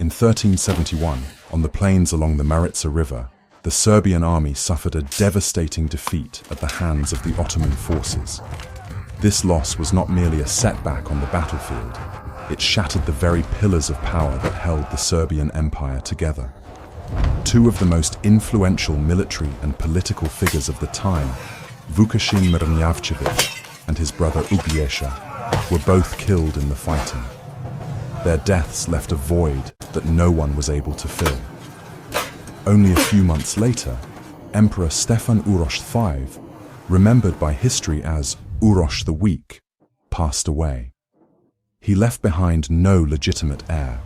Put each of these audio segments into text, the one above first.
In 1371, on the plains along the Maritsa River, the Serbian army suffered a devastating defeat at the hands of the Ottoman forces. This loss was not merely a setback on the battlefield, it shattered the very pillars of power that held the Serbian Empire together. Two of the most influential military and political figures of the time, Vuković and his brother Uglješa, were both killed in the fighting. Their deaths left a void that no one was able to fill. Only a few months later, Emperor Stefan Uroš V, remembered by history as Uroš the Weak, passed away. He left behind no legitimate heir.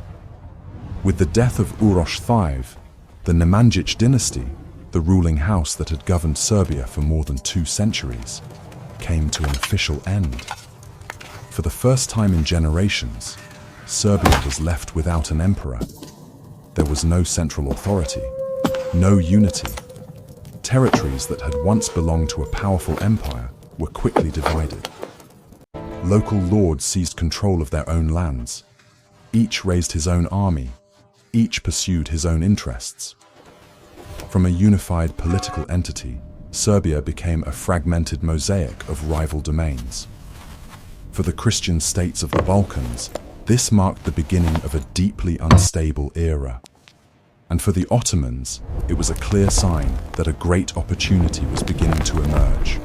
With the death of Uroš V, the Nemanjić dynasty, the ruling house that had governed Serbia for more than 2 centuries, came to an official end. For the first time in generations, Serbia was left without an emperor. There was no central authority, no unity. Territories that had once belonged to a powerful empire were quickly divided. Local lords seized control of their own lands. Each raised his own army. Each pursued his own interests. From a unified political entity, Serbia became a fragmented mosaic of rival domains. For the Christian states of the Balkans, this marked the beginning of a deeply unstable era. And for the Ottomans, it was a clear sign that a great opportunity was beginning to emerge.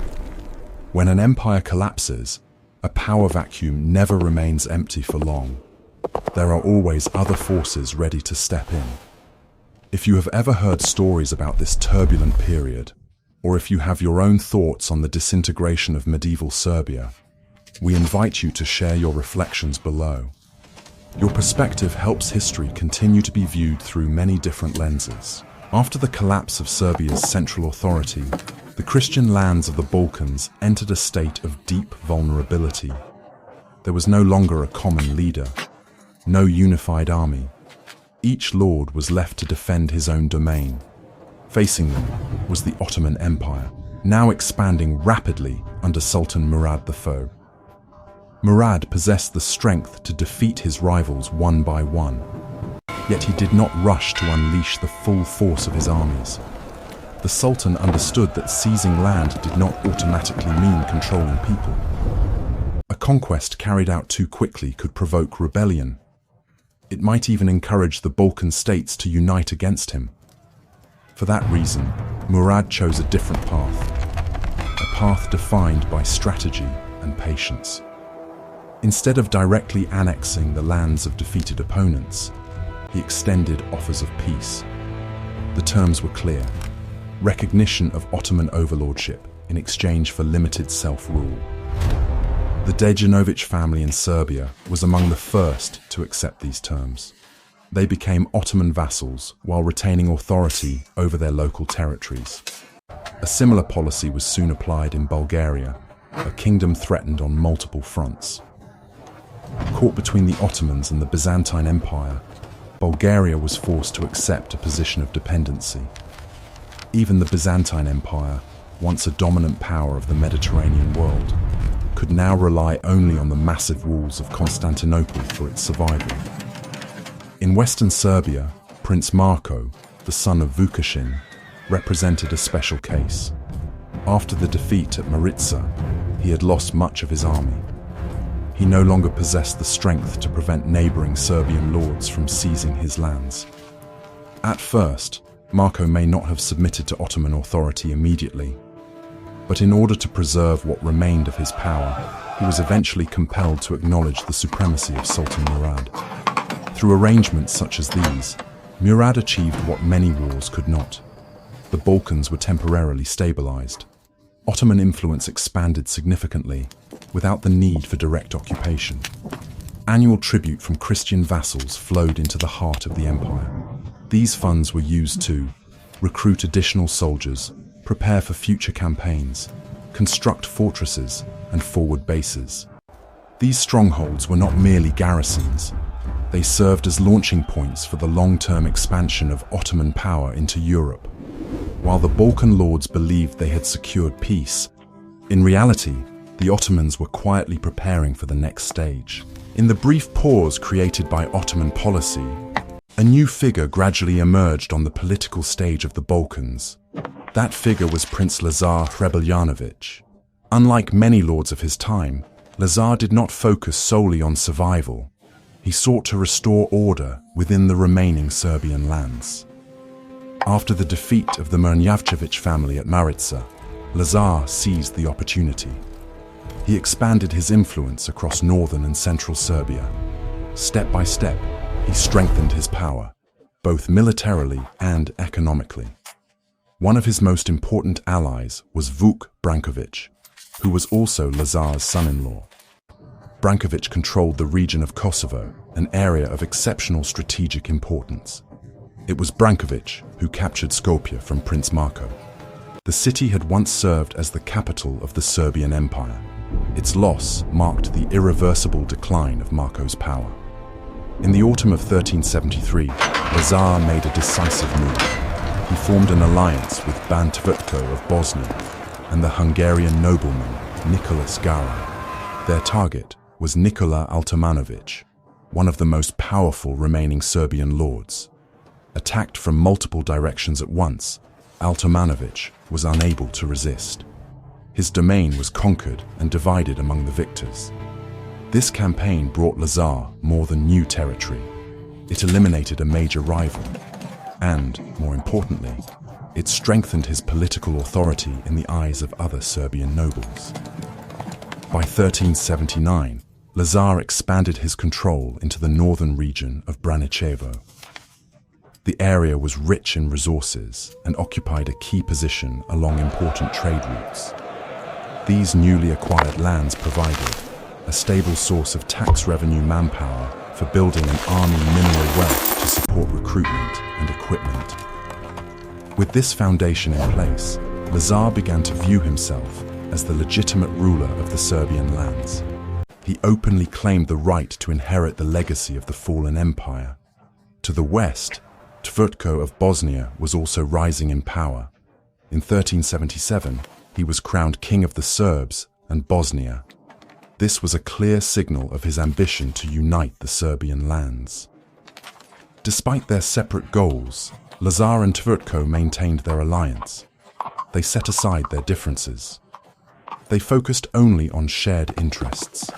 When an empire collapses, a power vacuum never remains empty for long. There are always other forces ready to step in. If you have ever heard stories about this turbulent period, or if you have your own thoughts on the disintegration of medieval Serbia, we invite you to share your reflections below. Your perspective helps history continue to be viewed through many different lenses. After the collapse of Serbia's central authority, the Christian lands of the Balkans entered a state of deep vulnerability. There was no longer a common leader, no unified army. Each lord was left to defend his own domain. Facing them was the Ottoman Empire, now expanding rapidly under Sultan Murad the foe. Murad possessed the strength to defeat his rivals one by one, yet he did not rush to unleash the full force of his armies. The Sultan understood that seizing land did not automatically mean controlling people. A conquest carried out too quickly could provoke rebellion. It might even encourage the Balkan states to unite against him. For that reason, Murad chose a different path, a path defined by strategy and patience. Instead of directly annexing the lands of defeated opponents, he extended offers of peace. The terms were clear: recognition of Ottoman overlordship in exchange for limited self-rule. The Dejanović family in Serbia was among the first to accept these terms. They became Ottoman vassals while retaining authority over their local territories. A similar policy was soon applied in Bulgaria, a kingdom threatened on multiple fronts. Caught between the Ottomans and the Byzantine Empire, Bulgaria was forced to accept a position of dependency. Even the Byzantine Empire, once a dominant power of the Mediterranean world, could now rely only on the massive walls of Constantinople for its survival. In Western Serbia, Prince Marko, the son of Vuković, represented a special case. After the defeat at Maritsa, he had lost much of his army. He no longer possessed the strength to prevent neighboring Serbian lords from seizing his lands. At first, Marko may not have submitted to Ottoman authority immediately, but in order to preserve what remained of his power, he was eventually compelled to acknowledge the supremacy of Sultan Murad. Through arrangements such as these, Murad achieved what many wars could not. The Balkans were temporarily stabilized. Ottoman influence expanded significantly, without the need for direct occupation. Annual tribute from Christian vassals flowed into the heart of the empire. These funds were used to recruit additional soldiers, prepare for future campaigns, construct fortresses and forward bases. These strongholds were not merely garrisons. They served as launching points for the long-term expansion of Ottoman power into Europe. While the Balkan lords believed they had secured peace, in reality, the Ottomans were quietly preparing for the next stage. In the brief pause created by Ottoman policy, A new figure gradually emerged on the political stage of the Balkans. That figure was Prince Lazar Hrebeljanović. Unlike many lords of his time, Lazar did not focus solely on survival. He sought to restore order within the remaining Serbian lands. After the defeat of the Mrnjavčević family at Marica, Lazar seized the opportunity. He expanded his influence across northern and central Serbia. Step by step, he strengthened his power, both militarily and economically. One of his most important allies was Vuk Branković, who was also Lazar's son-in-law. Branković controlled the region of Kosovo, an area of exceptional strategic importance. It was Branković who captured Skopje from Prince Marko. The city had once served as the capital of the Serbian Empire. Its loss marked the irreversible decline of Marko's power. In the autumn of 1373, Lazar made a decisive move. He formed an alliance with Ban Vlatko of Bosnia and the Hungarian nobleman Nicholas Gara. Their target was Nikola Altomanović, one of the most powerful remaining Serbian lords. Attacked from multiple directions at once, Altomanović was unable to resist. His domain was conquered and divided among the victors. This campaign brought Lazar more than new territory. It eliminated a major rival, and, more importantly, it strengthened his political authority in the eyes of other Serbian nobles. By 1379, Lazar expanded his control into the northern region of Braničevo. The area was rich in resources and occupied a key position along important trade routes. These newly acquired lands provided a stable source of tax revenue manpower for building an army mineral wealth to support recruitment and equipment. With this foundation in place, Lazar began to view himself as the legitimate ruler of the Serbian lands. He openly claimed the right to inherit the legacy of the fallen empire. To the west, Vlatko of Bosnia was also rising in power. In 1377, he was crowned king of the Serbs and Bosnia. This was a clear signal of his ambition to unite the Serbian lands. Despite their separate goals, Lazar and Vlatko maintained their alliance. They set aside their differences. They focused only on shared interests.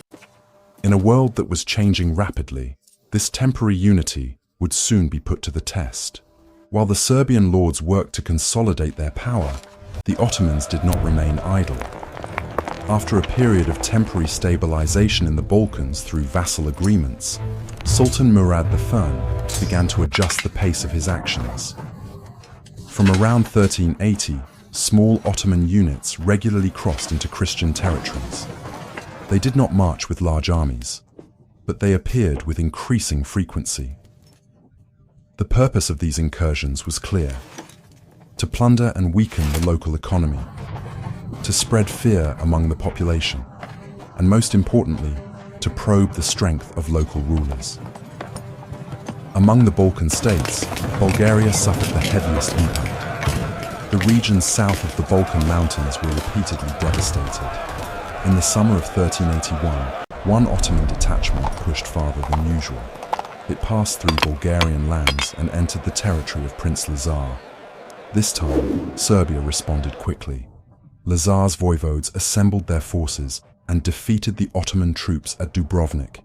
In a world that was changing rapidly, this temporary unity would soon be put to the test. While the Serbian lords worked to consolidate their power, the Ottomans did not remain idle. After a period of temporary stabilization in the Balkans through vassal agreements, Sultan Murad I began to adjust the pace of his actions. From around 1380, small Ottoman units regularly crossed into Christian territories. They did not march with large armies, but they appeared with increasing frequency. The purpose of these incursions was clear: to plunder and weaken the local economy, to spread fear among the population, and most importantly, to probe the strength of local rulers. Among the Balkan states, Bulgaria suffered the heaviest impact. The regions south of the Balkan mountains were repeatedly devastated. In the summer of 1381, one Ottoman detachment pushed farther than usual. It passed through Bulgarian lands and entered the territory of Prince Lazar. This time, Serbia responded quickly. Lazar's voivodes assembled their forces and defeated the Ottoman troops at Dubrovnik.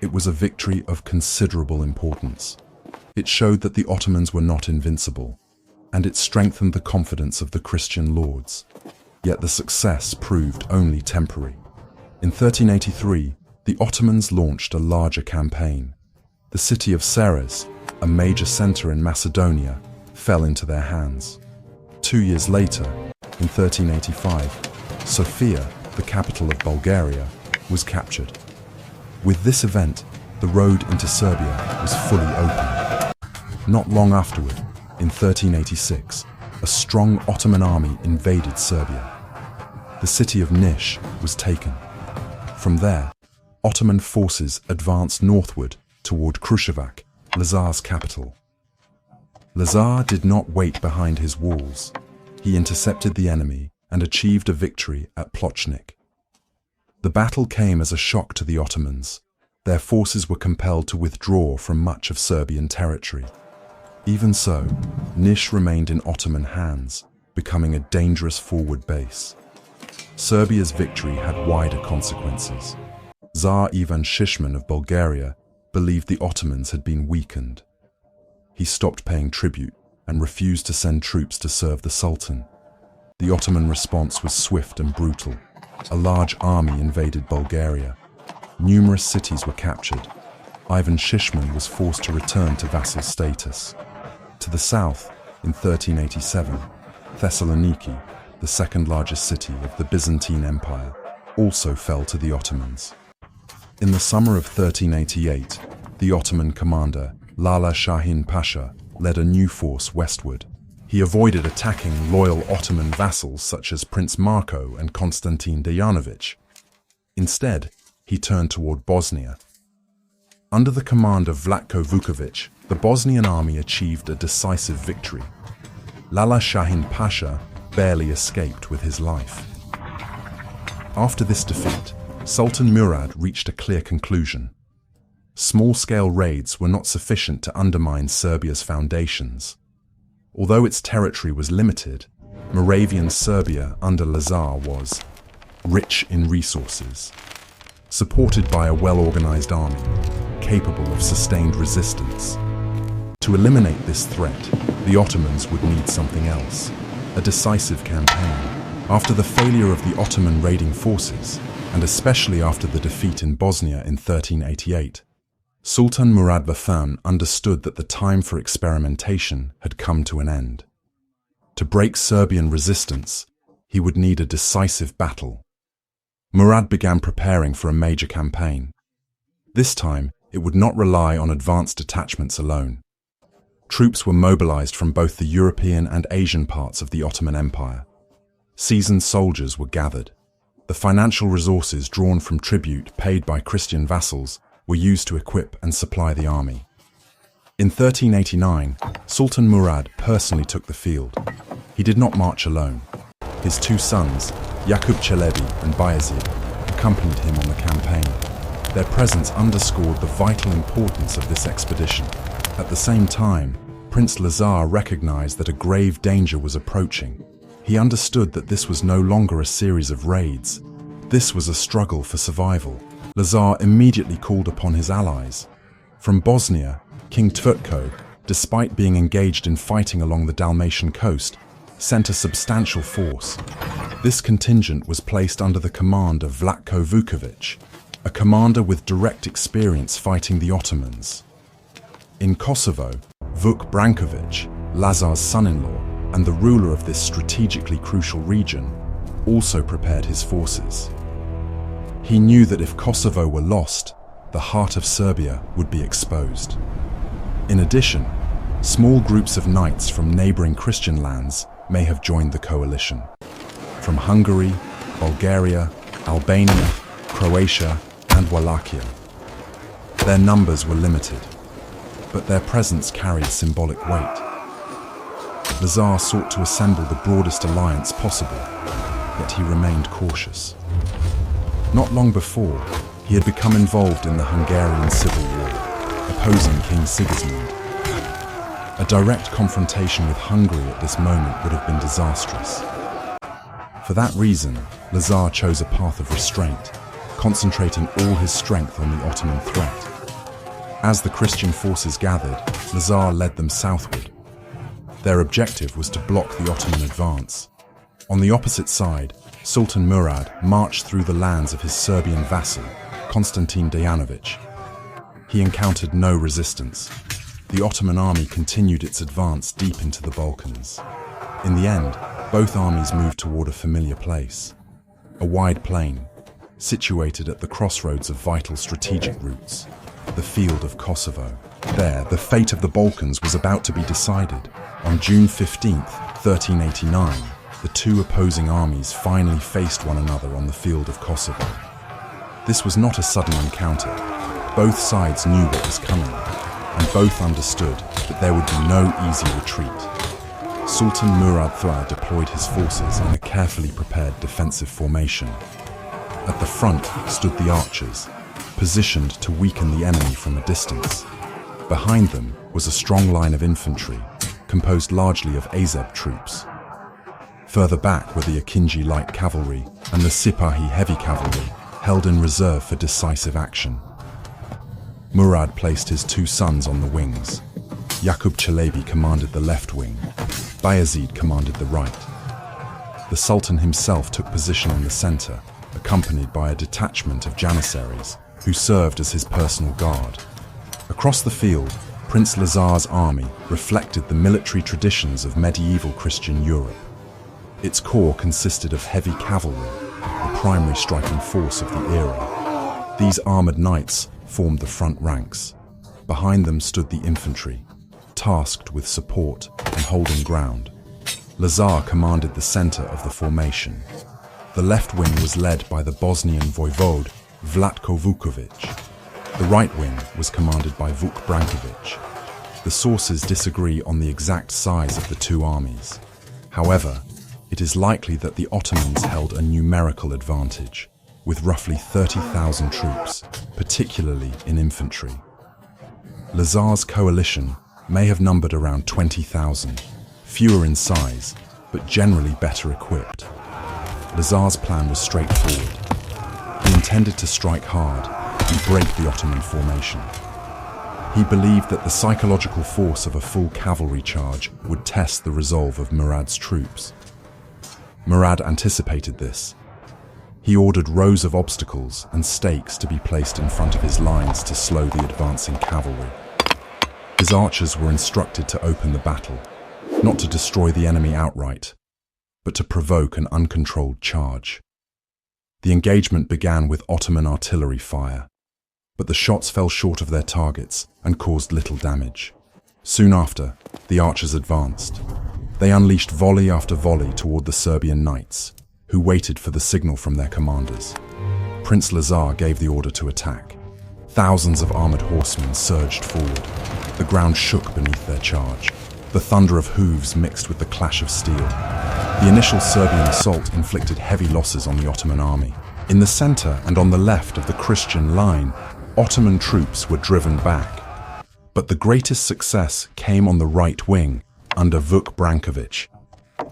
It was a victory of considerable importance. It showed that the Ottomans were not invincible, and it strengthened the confidence of the Christian lords. Yet the success proved only temporary. In 1383, the Ottomans launched a larger campaign. The city of Ceres, a major center in Macedonia, fell into their hands. 2 years later, in 1385, Sofia, the capital of Bulgaria, was captured. With this event, the road into Serbia was fully open. Not long afterward, in 1386, a strong Ottoman army invaded Serbia. The city of Niš was taken. From there, Ottoman forces advanced northward toward Kruševac, Lazar's capital. Lazar did not wait behind his walls. He intercepted the enemy and achieved a victory at Plochnik. The battle came as a shock to the Ottomans. their forces were compelled to withdraw from much of Serbian territory. Even so, Niš remained in Ottoman hands, becoming a dangerous forward base. Serbia's victory had wider consequences. Tsar Ivan Shishman of Bulgaria believed the Ottomans had been weakened. He stopped paying tribute and refused to send troops to serve the Sultan. The Ottoman response was swift and brutal. A large army invaded Bulgaria. Numerous cities were captured. Ivan Shishman was forced to return to vassal status. To the south, in 1387, Thessaloniki, the second largest city of the Byzantine Empire, also fell to the Ottomans. In the summer of 1388, the Ottoman commander, Lala Shahin Pasha, led a new force westward. He avoided attacking loyal Ottoman vassals such as Prince Marko and Konstantin Dejanović. Instead, he turned toward Bosnia. Under the command of Vlatko Vuković, the Bosnian army achieved a decisive victory. Lala Shahin Pasha barely escaped with his life. After this defeat, Sultan Murad reached a clear conclusion. Small-scale raids were not sufficient to undermine Serbia's foundations. Although its territory was limited, Moravian Serbia under Lazar was rich in resources, supported by a well-organized army, capable of sustained resistance. To eliminate this threat, the Ottomans would need something else, a decisive campaign. After the failure of the Ottoman raiding forces, and especially after the defeat in Bosnia in 1388, Sultan Murad I understood that the time for experimentation had come to an end. To break Serbian resistance, he would need a decisive battle. Murad began preparing for a major campaign. This time, it would not rely on advanced detachments alone. Troops were mobilized from both the European and Asian parts of the Ottoman Empire. Seasoned soldiers were gathered. The financial resources drawn from tribute paid by Christian vassals were used to equip and supply the army. In 1389, Sultan Murad personally took the field. He did not march alone. His two sons, Jakub Čelebi and Bayezid, accompanied him on the campaign. Their presence underscored the vital importance of this expedition. At the same time, Prince Lazar recognized that a grave danger was approaching. He understood that this was no longer a series of raids. This was a struggle for survival. Lazar immediately called upon his allies. From Bosnia, King Tvrtko, despite being engaged in fighting along the Dalmatian coast, sent a substantial force. This contingent was placed under the command of Vlatko Vuković, a commander with direct experience fighting the Ottomans. In Kosovo, Vuk Branković, Lazar's son-in-law and the ruler of this strategically crucial region, also prepared his forces. He knew that if Kosovo were lost, the heart of Serbia would be exposed. In addition, small groups of knights from neighboring Christian lands may have joined the coalition. From Hungary, Bulgaria, Albania, Croatia, and Wallachia. Their numbers were limited, but their presence carried symbolic weight. Lazar sought to assemble the broadest alliance possible, yet he remained cautious. Not long before, he had become involved in the Hungarian Civil War, opposing King Sigismund. A direct confrontation with Hungary at this moment would have been disastrous. For that reason, Lazar chose a path of restraint, concentrating all his strength on the Ottoman threat. As the Christian forces gathered, Lazar led them southward. Their objective was to block the Ottoman advance. On the opposite side, Sultan Murad marched through the lands of his Serbian vassal, Konstantin Dejanović. He encountered no resistance. The Ottoman army continued its advance deep into the Balkans. In the end, both armies moved toward a familiar place, a wide plain, situated at the crossroads of vital strategic routes, the field of Kosovo. There, the fate of the Balkans was about to be decided. On June 15th, 1389, the two opposing armies finally faced one another on the field of Kosovo. This was not a sudden encounter. Both sides knew what was coming, and both understood that there would be no easy retreat. Sultan Murad II deployed his forces in a carefully prepared defensive formation. At the front stood the archers, positioned to weaken the enemy from a distance. Behind them was a strong line of infantry, composed largely of Azeb troops. Further back were the Akinji light cavalry and the Sipahi heavy cavalry, held in reserve for decisive action. Murad placed his two sons on the wings. Yakub Çelebi commanded the left wing. Bayezid commanded the right. The Sultan himself took position in the center, accompanied by a detachment of janissaries, who served as his personal guard. Across the field, Prince Lazar's army reflected the military traditions of medieval Christian Europe. Its core consisted of heavy cavalry, the primary striking force of the era. These armored knights formed the front ranks. Behind them stood the infantry, tasked with support and holding ground. Lazar commanded the center of the formation. The left wing was led by the Bosnian voivode Vlatko Vuković. The right wing was commanded by Vuk Branković. The sources disagree on the exact size of the two armies. However, it is likely that the Ottomans held a numerical advantage, with roughly 30,000 troops, particularly in infantry. Lazar's coalition may have numbered around 20,000, fewer in size, but generally better equipped. Lazar's plan was straightforward. He intended to strike hard and break the Ottoman formation. He believed that the psychological force of a full cavalry charge would test the resolve of Murad's troops. Murad anticipated this. He ordered rows of obstacles and stakes to be placed in front of his lines to slow the advancing cavalry. His archers were instructed to open the battle, not to destroy the enemy outright, but to provoke an uncontrolled charge. The engagement began with Ottoman artillery fire, but the shots fell short of their targets and caused little damage. Soon after, the archers advanced. They unleashed volley after volley toward the Serbian knights, who waited for the signal from their commanders. Prince Lazar gave the order to attack. Thousands of armored horsemen surged forward. The ground shook beneath their charge. The thunder of hooves mixed with the clash of steel. The initial Serbian assault inflicted heavy losses on the Ottoman army. In the center and on the left of the Christian line, Ottoman troops were driven back. But the greatest success came on the right wing, under Vuk Branković.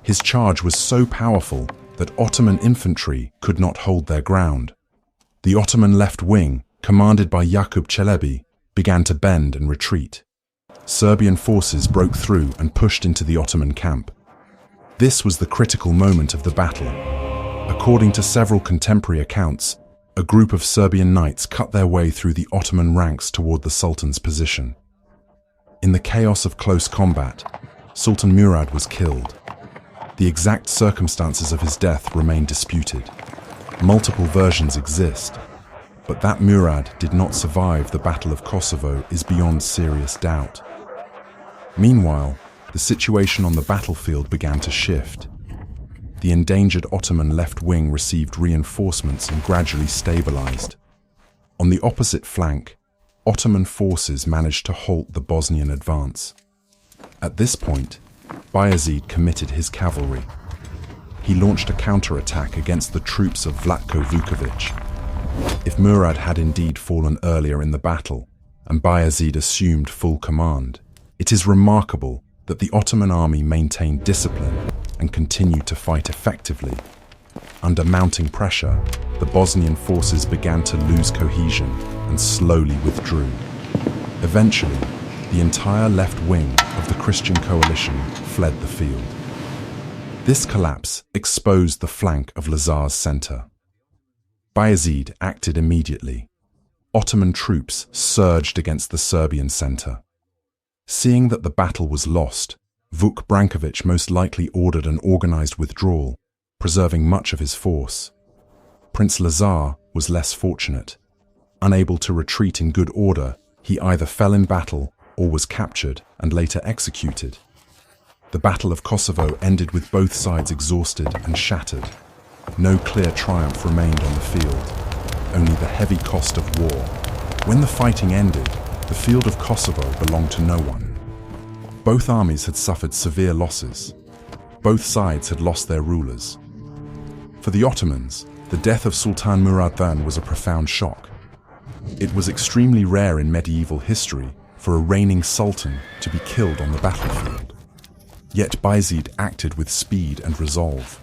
His charge was so powerful that Ottoman infantry could not hold their ground. The Ottoman left wing, commanded by Yakub Çelebi, began to bend and retreat. Serbian forces broke through and pushed into the Ottoman camp. This was the critical moment of the battle. According to several contemporary accounts, a group of Serbian knights cut their way through the Ottoman ranks toward the Sultan's position. In the chaos of close combat, Sultan Murad was killed. The exact circumstances of his death remain disputed. Multiple versions exist, but that Murad did not survive the Battle of Kosovo is beyond serious doubt. Meanwhile, the situation on the battlefield began to shift. The endangered Ottoman left wing received reinforcements and gradually stabilized. On the opposite flank, Ottoman forces managed to halt the Bosnian advance. At this point, Bayezid committed his cavalry. He launched a counterattack against the troops of Vlatko Vuković. If Murad had indeed fallen earlier in the battle, and Bayezid assumed full command, it is remarkable that the Ottoman army maintained discipline and continued to fight effectively. Under mounting pressure, the Bosnian forces began to lose cohesion and slowly withdrew. Eventually, the entire left wing of the Christian coalition fled the field. This collapse exposed the flank of Lazar's center. Bayezid acted immediately. Ottoman troops surged against the Serbian center. Seeing that the battle was lost, Vuk Branković most likely ordered an organized withdrawal, preserving much of his force. Prince Lazar was less fortunate. Unable to retreat in good order, he either fell in battle or was captured and later executed. The Battle of Kosovo ended with both sides exhausted and shattered. No clear triumph remained on the field, only the heavy cost of war. When the fighting ended, the field of Kosovo belonged to no one. Both armies had suffered severe losses. Both sides had lost their rulers. For the Ottomans, the death of Sultan Murad I was a profound shock. It was extremely rare in medieval history for a reigning sultan to be killed on the battlefield. Yet Bayezid acted with speed and resolve.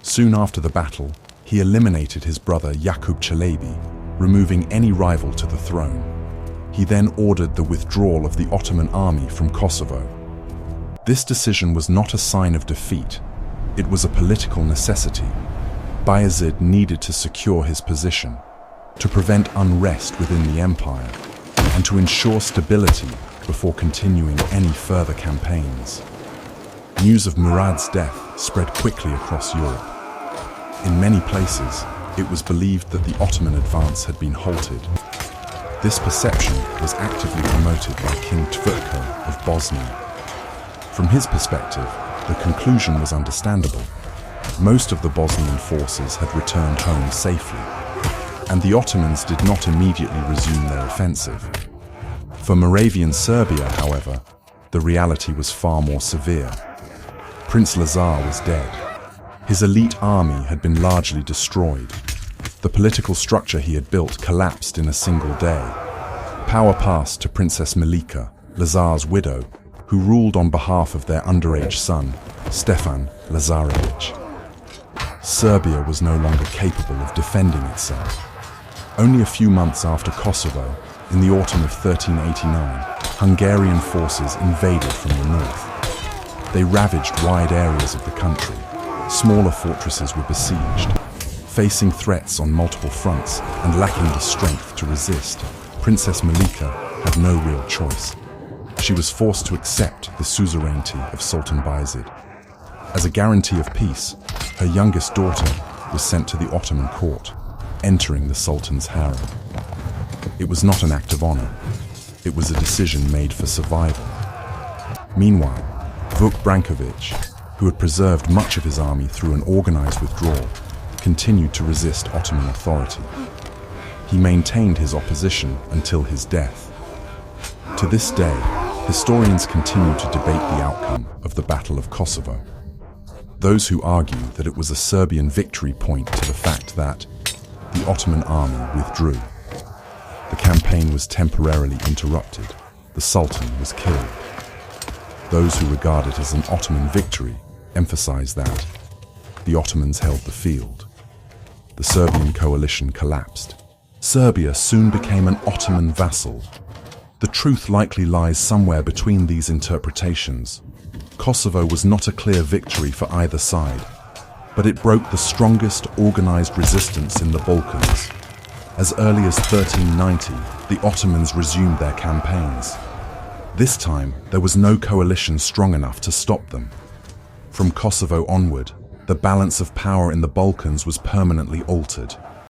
Soon after the battle, he eliminated his brother Yakub Çelebi, removing any rival to the throne. He then ordered the withdrawal of the Ottoman army from Kosovo. This decision was not a sign of defeat, it was a political necessity. Bayezid needed to secure his position, to prevent unrest within the empire, and to ensure stability before continuing any further campaigns. News of Murad's death spread quickly across Europe. In many places, it was believed that the Ottoman advance had been halted. This perception was actively promoted by King Vlatko of Bosnia. From his perspective, the conclusion was understandable. Most of the Bosnian forces had returned home safely, and the Ottomans did not immediately resume their offensive. For Moravian Serbia, however, the reality was far more severe. Prince Lazar was dead. His elite army had been largely destroyed. The political structure he had built collapsed in a single day. Power passed to Princess Milika, Lazar's widow, who ruled on behalf of their underage son, Stefan Lazarević. Serbia was no longer capable of defending itself. Only a few months after Kosovo, in the autumn of 1389, Hungarian forces invaded from the north. They ravaged wide areas of the country. Smaller fortresses were besieged. Facing threats on multiple fronts and lacking the strength to resist, Princess Milika had no real choice. She was forced to accept the suzerainty of Sultan Bayezid. As a guarantee of peace, her youngest daughter was sent to the Ottoman court, entering the Sultan's harem. It was not an act of honor. It was a decision made for survival. Meanwhile, Branković, who had preserved much of his army through an organized withdrawal, continued to resist Ottoman authority. He maintained his opposition until his death. To this day, historians continue to debate the outcome of the Battle of Kosovo. Those who argue that it was a Serbian victory point to the fact that the Ottoman army withdrew. The campaign was temporarily interrupted. The Sultan was killed. Those who regard it as an Ottoman victory emphasize that the Ottomans held the field. The Serbian coalition collapsed. Serbia soon became an Ottoman vassal. The truth likely lies somewhere between these interpretations. Kosovo was not a clear victory for either side, but it broke the strongest organized resistance in the Balkans. As early as 1390, the Ottomans resumed their campaigns. This time, there was no coalition strong enough to stop them. From Kosovo onward, the balance of power in the Balkans was permanently altered.